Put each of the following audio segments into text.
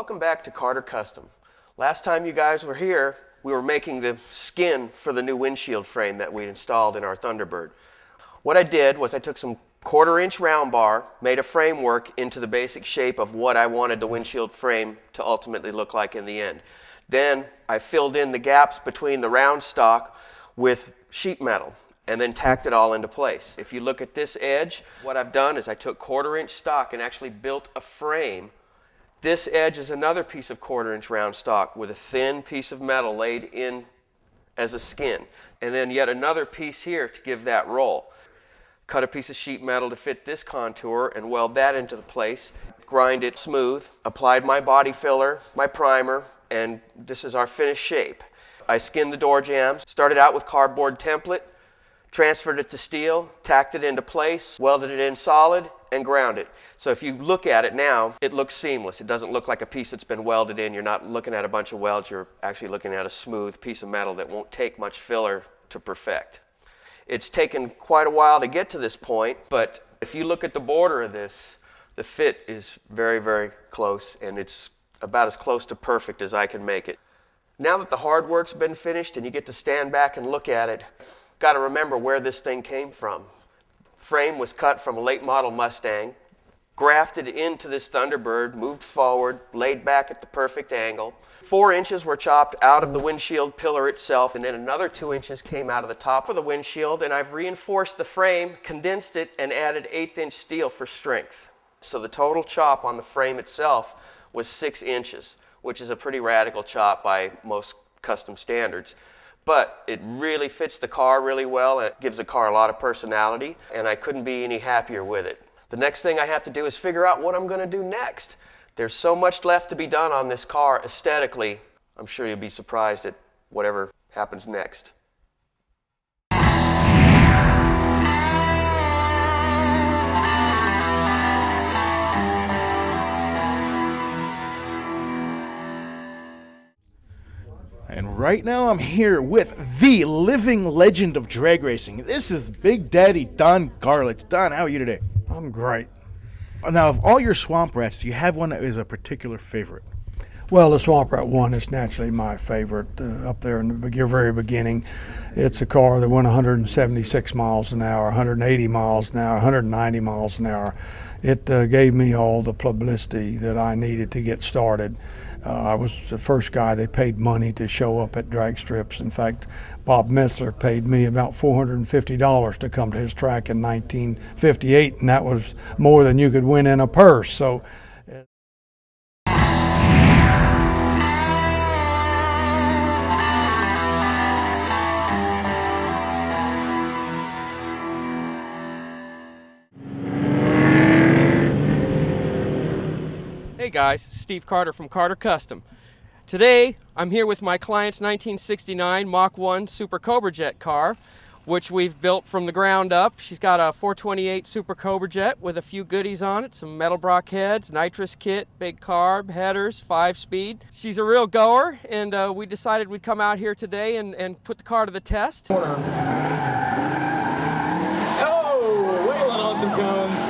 Welcome back to Carter Custom. Last time you guys were here, we were making the skin for the new windshield frame that we installed in our Thunderbird. What I did was I took some 1/4-inch round bar, made a framework into the basic shape of what I wanted the windshield frame to ultimately look like in the end. Then I filled in the gaps between the round stock with sheet metal and then tacked it all into place. If you look at this edge, what I've done is I took 1/4-inch stock and actually built a frame. This edge is another piece of 1/4-inch round stock with a thin piece of metal laid in as a skin. And then yet another piece here to give that roll. Cut a piece of sheet metal to fit this contour and weld that into the place. Grind it smooth. Applied my body filler, my primer, and this is our finished shape. I skinned the door jambs, started out with cardboard template, transferred it to steel, tacked it into place, welded it in solid, and ground it. So if you look at it now, it looks seamless. It doesn't look like a piece that's been welded in. You're not looking at a bunch of welds. You're actually looking at a smooth piece of metal that won't take much filler to perfect. It's taken quite a while to get to this point, but if you look at the border of this, the fit is very, very close, and it's about as close to perfect as I can make it. Now that the hard work's been finished and you get to stand back and look at it, got to remember where this thing came from. Frame was cut from a late model Mustang, grafted into this Thunderbird, moved forward, laid back at the perfect angle. 4 inches were chopped out of the windshield pillar itself, and then another 2 inches came out of the top of the windshield, and I've reinforced the frame, condensed it, and added 1/8-inch steel for strength. So the total chop on the frame itself was 6 inches, which is a pretty radical chop by most custom standards. But it really fits the car really well, and it gives the car a lot of personality, and I couldn't be any happier with it. The next thing I have to do is figure out what I'm going to do next. There's so much left to be done on this car aesthetically. I'm sure you'll be surprised at whatever happens next. And right now I'm here with the living legend of drag racing. This is Big Daddy Don Garlitz. Don, how are you today? I'm great. Now, of all your swamp rats, do you have one that is a particular favorite? Well, the Swamp Rat 1 is naturally my favorite up there in the very beginning. It's a car that went 176 miles an hour, 180 miles an hour, 190 miles an hour. It gave me all the publicity that I needed to get started. I was the first guy they paid money to show up at drag strips. In fact, Bob Metzler paid me about $450 to come to his track in 1958, and that was more than you could win in a purse. So. Hey guys, Steve Carter from Carter Custom. Today I'm here with my client's 1969 Mach 1 Super Cobra Jet car, which we've built from the ground up. She's got a 428 Super Cobra Jet with a few goodies on it, some metal block heads, nitrous kit, big carb, headers, 5-speed. She's a real goer, and we decided we'd come out here today and put the car to the test. Oh, wailing on some cones.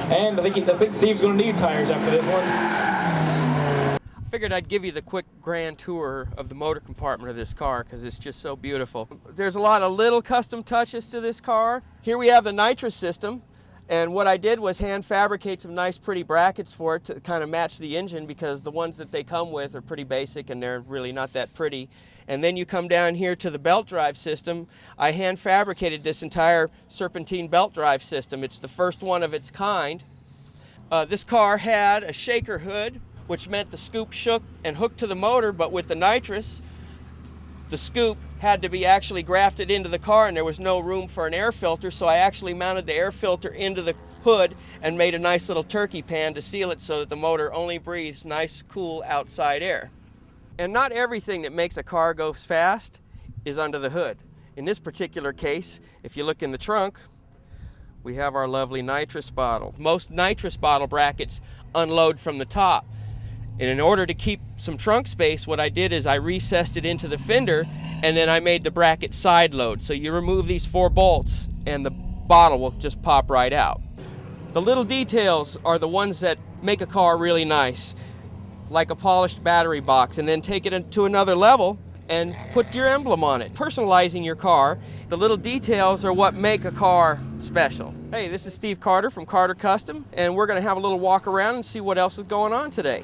And I think Steve's going to need tires after this one. I figured I'd give you the quick grand tour of the motor compartment of this car because it's just so beautiful. There's a lot of little custom touches to this car. Here we have the nitrous system, and what I did was hand fabricate some nice pretty brackets for it to kind of match the engine, because the ones that they come with are pretty basic and they're really not that pretty. And then you come down here to the belt drive system. I hand fabricated this entire serpentine belt drive system. It's the first one of its kind. This car had a shaker hood, which meant the scoop shook and hooked to the motor, but with the nitrous, the scoop had to be actually grafted into the car, and there was no room for an air filter, so I actually mounted the air filter into the hood and made a nice little turkey pan to seal it so that the motor only breathes nice, cool outside air. And not everything that makes a car go fast is under the hood. In this particular case, if you look in the trunk, we have our lovely nitrous bottle. Most nitrous bottle brackets unload from the top. And in order to keep some trunk space, what I did is I recessed it into the fender, and then I made the bracket side load. So you remove these 4 bolts and the bottle will just pop right out. The little details are the ones that make a car really nice, like a polished battery box, and then take it to another level and put your emblem on it. Personalizing your car, the little details are what make a car special. Hey, this is Steve Carter from Carter Custom, and we're going to have a little walk around and see what else is going on today.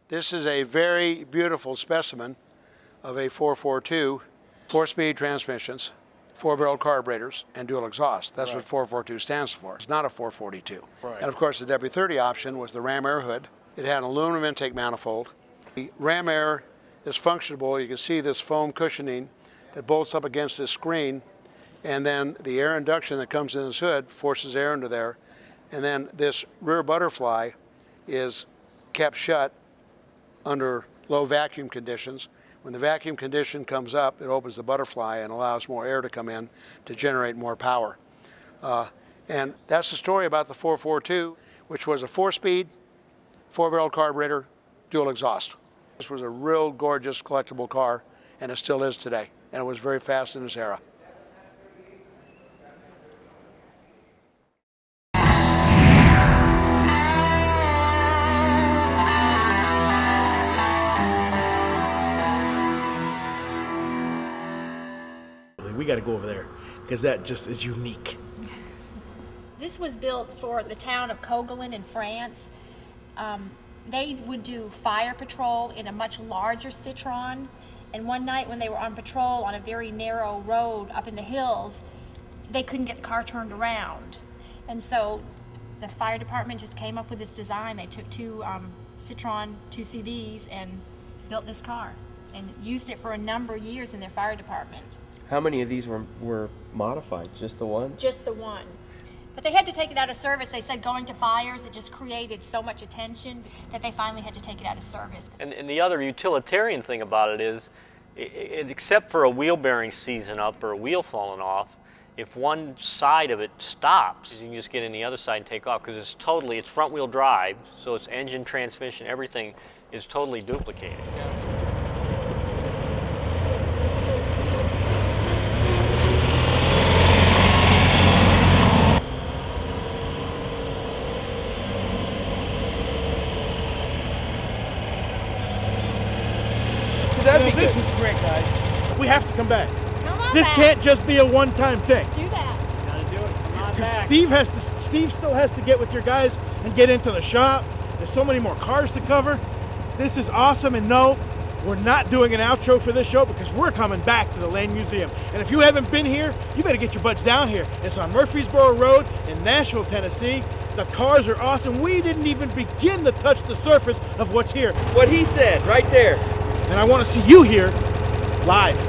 This is a very beautiful specimen of a 442, 4-speed transmissions, 4-barrel carburetors, and dual exhaust. That's what 442 stands for. It's not a 442. Right. And of course the W30 option was the ram air hood. It had an aluminum intake manifold. The ram air is functionable. You can see this foam cushioning that bolts up against this screen, and then the air induction that comes in this hood forces air into there, and then this rear butterfly is kept shut under low vacuum conditions. When the vacuum condition comes up, it opens the butterfly and allows more air to come in to generate more power. And that's the story about the 442, which was a 4-speed, 4-barrel carburetor, dual exhaust. This was a real gorgeous collectible car, and it still is today. And it was very fast in its era. We got to go over there because that just is unique. This was built for the town of Coguilin in France. They would do fire patrol in a much larger Citroen, and one night when they were on patrol on a very narrow road up in the hills, they couldn't get the car turned around. And so the fire department just came up with this design. They took two Citroen 2CVs and built this car and used it for a number of years in their fire department. How many of these were modified? Just the one? Just the one. But they had to take it out of service. They said going to fires, it just created so much attention that they finally had to take it out of service. And the other utilitarian thing about it is, except for a wheel bearing seizing up or a wheel falling off, if one side of it stops, you can just get in the other side and take off, because it's front wheel drive, so it's engine, transmission, everything is totally duplicated. This was great, guys. We have to come back. Come on This back. can't just be a one-time thing. Do that. Gotta do it. Come on Because back. Steve still has to get with your guys and get into the shop. There's so many more cars to cover. This is awesome, and no, we're not doing an outro for this show because we're coming back to the Land Museum. And if you haven't been here, you better get your butts down here. It's on Murfreesboro Road in Nashville, Tennessee. The cars are awesome. We didn't even begin to touch the surface of what's here. What he said, right there. And I want to see you here live.